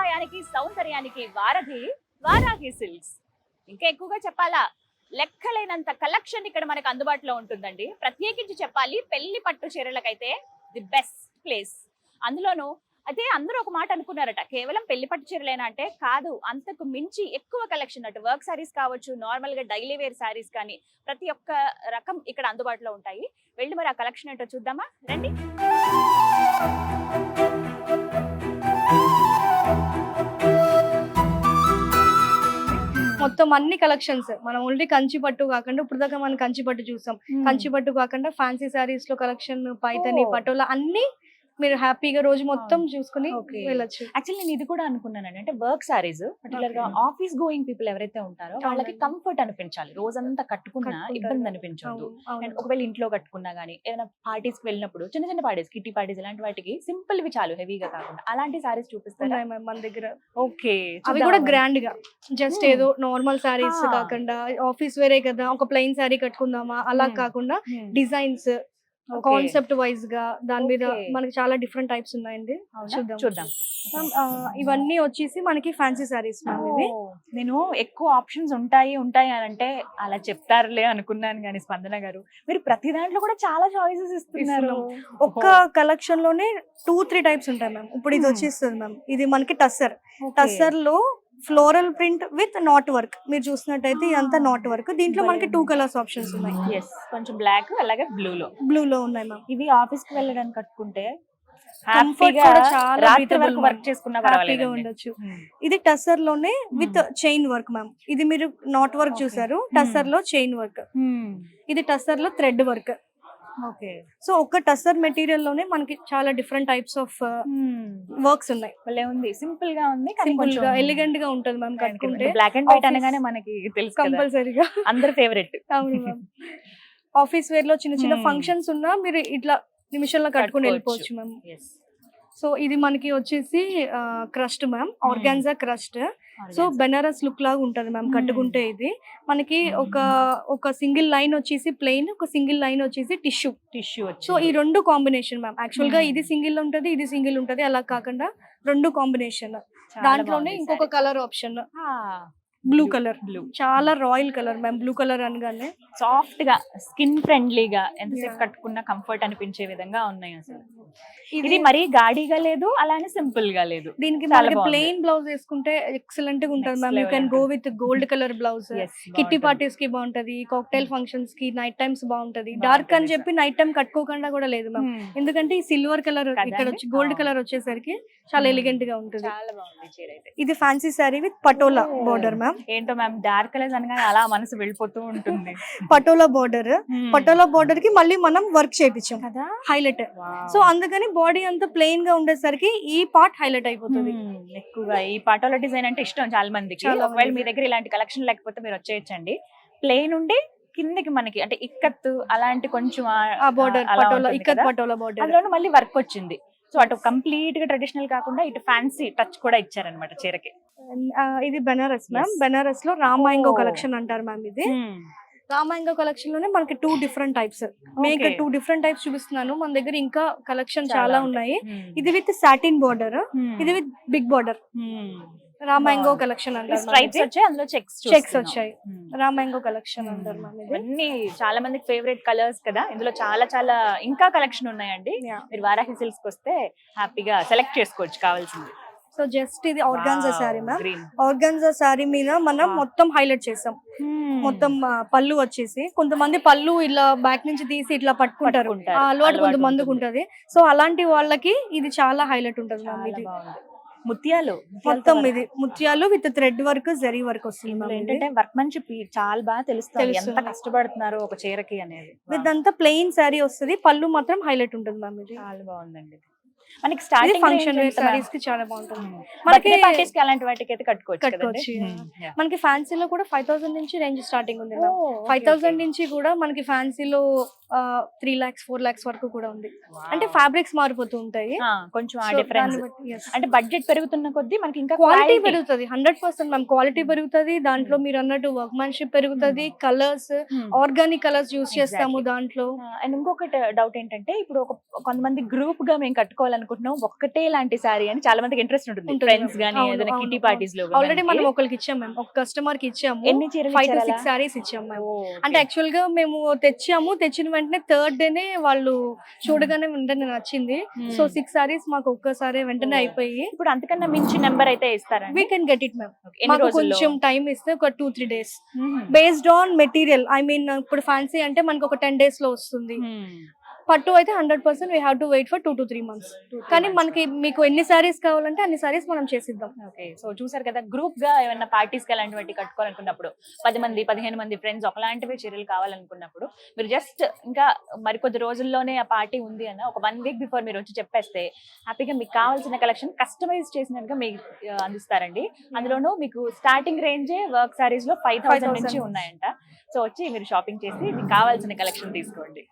సాంప్రదాయానికి సౌందర్యానికి వారధి వారాహి సిల్క్స్. ఇంకా ఎక్కువగా చెప్పాలా, లెక్కలేనంత కలెక్షన్ ఇక్కడ మనకు అందుబాటులో ఉంటుందండి. ప్రత్యేకించి చెప్పాలి, పెళ్లి పట్టు చీరలకైతే ది బెస్ట్ ప్లేస్. అందులోనూ అయితే అందరూ ఒక మాట అనుకున్నారట, కేవలం పెళ్లి పట్టు చీరలేనా అంటే కాదు, అంతకు మించి ఎక్కువ కలెక్షన్. అటు వర్క్ సారీస్ కావచ్చు, నార్మల్ గా డైలీ వేర్ సారీస్ కానీ ప్రతి ఒక్క రకం ఇక్కడ అందుబాటులో ఉంటాయి. వెళ్ళి మరి ఆ కలెక్షన్ ఏంటో చూద్దామా, రండి. మొత్తం అన్ని కలెక్షన్స్ మనం ఓన్లీ కంచి పట్టు కాకుండా ఇప్పుడు దాకా మనం కంచి పట్టు చూసాం. కంచి పట్టు కాకుండా ఫ్యాన్సీ సారీస్ లో కలెక్షన్, పైతని, పటోలా అన్ని మీరు హ్యాపీగా రోజు మొత్తం చూసుకుని వెళ్ళొచ్చు. యాక్చువల్లీ నేను ఇది కూడా అనుకున్నానండి, అంటే వర్క్ సారీస్ పర్టికులర్ గా ఆఫీస్ గోయింగ్ పీపుల్ ఎవరైతే ఉంటారో వాళ్ళకి కంఫర్ట్ అనిపించాలి, రోజంతా కట్టుకున్నా ఇబ్బంది అనిపించదు. అండ్ ఒకవేళ ఇంట్లో కట్టుకున్నా గానీ ఏదైనా పార్టీస్ కి వెళ్ళినప్పుడు, చిన్న చిన్న పార్టీస్, కిట్టి పార్టీస్ ఇలాంటి వాటికి సింపుల్ వి చాలు, హెవీగా కాకుండా అలాంటి సారీస్ చూపిస్తారా మన దగ్గర? ఓకే, అవి కూడా గ్రాండ్ గా, జస్ట్ ఏదో నార్మల్ సారీస్ కాకుండా ఆఫీస్ వేరే కదా ఒక ప్లెయిన్ సారీ కట్టుకుందామా అలా కాకుండా డిజైన్స్ కాన్సెప్ట్ వైజ్ గా దాని మీద మనకి చాలా డిఫరెంట్ టైప్స్ ఉన్నాయండి. చూద్దాం. ఇవన్నీ వచ్చేసి మనకి ఫ్యాన్సీ సారీస్. నేను ఎక్కువ ఆప్షన్స్ ఉంటాయి అని అంటే అలా చెప్తారులే అనుకున్నాను, కానీ స్పందన గారు మీరు ప్రతి దాంట్లో కూడా చాలా చాయిసెస్ ఇస్తున్నారు. ఒక్క కలెక్షన్ లోనే 2-3 టైప్స్ ఉంటాయి మ్యామ్. ఇప్పుడు ఇది వచ్చేస్తుంది మ్యామ్, ఇది మనకి టస్సర్ లో floral print with not work. మీరు చూసినట్టయితే ఇదంతా నాట్ వర్క్. దీంట్లో మనకి 2 కలర్స్ ఆప్షన్స్ ఉన్నాయి. కొంచెం బ్లాక్ అలాగే బ్లూ లో ఉన్నాయి మ్యామ్. ఇవి ఆఫీస్ కి వెళ్ళడానికి కట్టుకుంటే వర్క్ చేసుకున్నా హ్యాపీగా ఉండొచ్చు. ఇది టస్సర్ లోనే విత్ చైన్ వర్క్ మ్యామ్. ఇది మీరు నాట్ వర్క్ చూసారు, టస్సర్ లో చైన్ వర్క్. ఇది టస్సర్ లో థ్రెడ్ వర్క్. ఓకే, సో ఒక టస్సర్ మెటీరియల్ లోనే మనకి చాలా డిఫరెంట్ టైప్స్ ఆఫ్ వర్క్స్ ఉన్నాయి. ఉంది, సింపుల్ గా ఉంది, సింపుల్ గా ఎలిగెంట్ గా ఉంటది మ్యామ్. కట్టుకుంటే బ్లాక్ అండ్ వైట్ అనగానే మనకి తెలుసు కంపల్సరీగా అందరి ఫేవరెట్. అవును మ్యామ్. ఆఫీస్ వేర్ లో చిన్న చిన్న ఫంక్షన్స్ ఉన్నా మీరు ఇట్లా నిమిషంలో కట్టుకుని వెళ్ళిపోవచ్చు మ్యామ్. సో ఇది మనకి వచ్చేసి crust ma'am, organza crust. So Banaras look లాగా ఉంటది మ్యామ్ కట్టుకుంటే. ఇది మనకి ఒక సింగిల్ లైన్ వచ్చేసి ప్లెయిన్, ఒక సింగిల్ లైన్ వచ్చేసి టిష్యూ. సో ఈ రెండు కాంబినేషన్ మ్యామ్. యాక్చువల్ గా ఇది సింగిల్ ఉంటది, ఇది సింగిల్ ఉంటది, అలా కాకుండా రెండు కాంబినేషన్. దాంట్లోనే ఇంకొక కలర్ ఆప్షన్ బ్లూ కలర్. చాలా royal colour ma'am. Blue colour అనగానే సాఫ్ట్ గా, స్కిన్ ఫ్రెండ్లీగా, ఎంతసేపు కట్టుకున్నా కంఫర్ట్ అనిపించే విధంగా ఉన్నాయి. అసలు ఇది మరీ గాడిగా లేదు, అలానే సింపుల్ గా లేదు. దీనికి ప్లెయిన్ బ్లౌజ్ వేసుకుంటే ఎక్సలెంట్ గా ఉంటది ma'am. You can go with gold colour blouse. Kitty parties కి బాగుంటది, కాక్టైల్ ఫంక్షన్స్ కి, నైట్ టైమ్స్ బాగుంటది. డార్క్ అని చెప్పి నైట్ టైం కట్టుకోకుండా కూడా లేదు మ్యామ్, ఎందుకంటే ఈ సిల్వర్ కలర్ ఇక్కడ వచ్చి గోల్డ్ కలర్ వచ్చేసరికి చాలా ఎలిగెంట్ గా ఉంటుంది. చాలా బాగుంది చీర అయితే. ఇది fancy sorry with patola border ma'am. ఏంటో మ్యామ్, డార్క్ కలర్స్ అనగానే అలా మనసు వెళ్ళిపోతూ ఉంటుంది. పటోలా బోర్డర్ కి మళ్ళీ మనం వర్క్ చేయించాం కదా, హైలైట్. సో అందుకని బాడీ అంతా ప్లెయిన్ గా ఉండేసరికి ఈ పార్ట్ హైలైట్ అయిపోతుంది. ఎక్కువగా ఈ పటోలా డిజైన్ అంటే ఇష్టం చాలా మందికి. ఒకవేళ మీ దగ్గర ఇలాంటి కలెక్షన్ లేకపోతే మీరు వచ్చేయచ్చండి. ప్లెయిన్ ఉండి కిందకి మనకి అంటే ఇక్కత్ అలాంటి కొంచెం బోర్డర్, పటోలా బోర్డర్, అందులో మళ్ళీ వర్క్ వచ్చింది. సో అటు కంప్లీట్ గా ట్రెడిషనల్ కాకుండా ఇటు ఫ్యాన్సీ టచ్ కూడా ఇచ్చారనమాట చీరకి. ఇది బెనారస్ మ్యామ్. బెనారస్ లో రామాయంగో కలెక్షన్ అంటారు మ్యామ్. ఇది రామాయంగో కలెక్షన్ లోనే మనకి 2 డిఫరెంట్ టైప్స్. నేను ఇక్కడ 2 డిఫరెంట్ టైప్స్ చూపిస్తున్నాను. మన దగ్గర ఇంకా కలెక్షన్ చాలా ఉన్నాయి. ఇది విత్ సాటిన్ బోర్డర్, ఇది విత్ బిగ్ బోర్డర్. రామాయంగో కలెక్షన్ అంటారు. స్ట్రైప్స్ వచ్చాయి, అందులో చెక్స్ వచ్చాయి. రామాయంగో కలెక్షన్ అంటారు మ్యామ్. ఇవన్నీ చాలా మందికి ఫేవరెట్ కలర్స్ కదా. ఇందులో చాలా చాలా ఇంకా కలెక్షన్ ఉన్నాయండి. మీరు వారాహి సిల్క్స్ కి వస్తే హ్యాపీగా సెలెక్ట్ చేసుకోవచ్చు కావాల్సింది. సో జస్ట్ ఇది organza sorry ma'am. Organza sorry మీద మనం మొత్తం హైలైట్ చేసాం. మొత్తం పళ్ళు వచ్చేసి, కొంతమంది పళ్ళు ఇలా బ్యాక్ నుంచి తీసి ఇట్లా పట్టుకుంటారు, అలవాటు కొంతమందికి ఉంటది. సో అలాంటి వాళ్ళకి ఇది చాలా హైలైట్ ఉంటది మ్యామ్. ఇది ముత్యాలు మొత్తం, ఇది ముత్యాలు with thread work, zari work వస్తుంది. ఏంటంటే వర్క్ మంచి చాలా బాగా తెలుస్తుంది ఎంత కష్టపడుతున్నారు ఒక చీరకి అనేది. ఇదంతా ప్లెయిన్ సారీ వస్తుంది, పళ్ళు మాత్రం హైలైట్ ఉంటుంది మ్యామ్. ఇది చాలా బాగుందండి. మనకి స్టార్టింగ్ ఫంక్షన్ వేర్ సారీస్ కి చాలా బాగుంటుంది. మనకి పార్టీస్ కి అలాంటి వాటికి అయితే కట్టుకోవచ్చు. మనకి ఫ్యాన్సీలో కూడా 5000 నుంచి రేంజ్ స్టార్టింగ్ ఉంది మ్యామ్. 5000 నుంచి కూడా మనకి ఫ్యాన్సీలో 3 lakhs 4 lakhs వరకు కూడా ఉంది. అంటే ఫ్యాబ్రిక్స్ మారిపోతూ ఉంటాయి కొంచెం. ఆ డిఫరెన్స్ అంటే బడ్జెట్ పెరుగుతున్న కొద్దీ మనకి ఇంకా క్వాలిటీ పెరుగుతుంది. 100% మ్యామ్ క్వాలిటీ పెరుగుతుంది. దాంట్లో మీరు అన్నట్టు వర్క్మెన్షిప్ పెరుగుతుంది. కలర్స్ ఆర్గానిక్ కలర్స్ యూస్ చేస్తాము దాంట్లో. అండ్ ఇంకొకటి డౌట్ ఏంటంటే, ఇప్పుడు కొంతమంది గ్రూప్ గా మేము కట్టుకోవాలి కావాలనుకుంటున్నాం ఒక్కటే లాంటి సారీ అని చాలా మందికి ఇంట్రెస్ట్ ఉంటుంది ఉంటుంది ఫ్రెండ్స్ ma'am. గానీ అవును, ఏదైనా అవును, కిటీ అవును. పార్టీస్ లో ఆల్రెడీ మనం ఒకరికి ఇచ్చాం మ్యామ్, ఒక కస్టమర్ కి ఇచ్చాము. ఎన్ని చీరలు 5 to ఇచ్చారు 6 అలా? సారీస్ ఇచ్చాం మ్యామ్. ఓ, అంటే యాక్చువల్ గా మేము తెచ్చిన వెంటనే థర్డ్ డేనే వాళ్ళు చూడగానే వెంటనే నచ్చింది. సో 6 సారీస్ మాకు ఒక్కసారి వెంటనే ఓ. అయిపోయి ఇప్పుడు అంతకన్నా మించి నెంబర్ అయితే ఇస్తారండి we can get it ma'am. ఎన్ని మాకు రోజుల్లో కొంచెం టైం ఇస్తే ఒక 2-3 days hmm. Based on material. I mean ఇప్పుడు ఫ్యాన్సీ అంటే మనకు ఒక 10 days లో వస్తుంది. మ్మ్. పట్టు అయితే 100% we have to wait for 2 to 3 months. 2-3 కానీ months. మనకి మీకు ఎన్ని సారీస్ కావాలంటే అన్ని సారీస్ మనం చేసిద్దాం. ఓకే, సో చూసారు కదా, గ్రూప్ గా ఏమైనా పార్టీస్ కి అలాంటివి కట్టుకోవాలనుకున్నప్పుడు 10 మంది 15 మంది ఫ్రెండ్స్ ఒకలాంటివి చీరలు కావాలనుకున్నప్పుడు మీరు జస్ట్ ఇంకా మరికొద్ది రోజుల్లోనే ఆ పార్టీ ఉంది అన్న ఒక 1 week బిఫోర్ మీరు వచ్చి చెప్పేస్తే హ్యాపీగా మీకు కావాల్సిన కలెక్షన్ కస్టమైజ్ చేసినట్టుగా మీకు అందిస్తారండి. అందులోనూ మీకు స్టార్టింగ్ రేంజే వర్క్ సారీస్ లో 5,000 నుంచి 5,000 ఉన్నాయంట. సో వచ్చి మీరు షాపింగ్ చేసి మీకు కావాల్సిన కలెక్షన్ తీసుకోండి.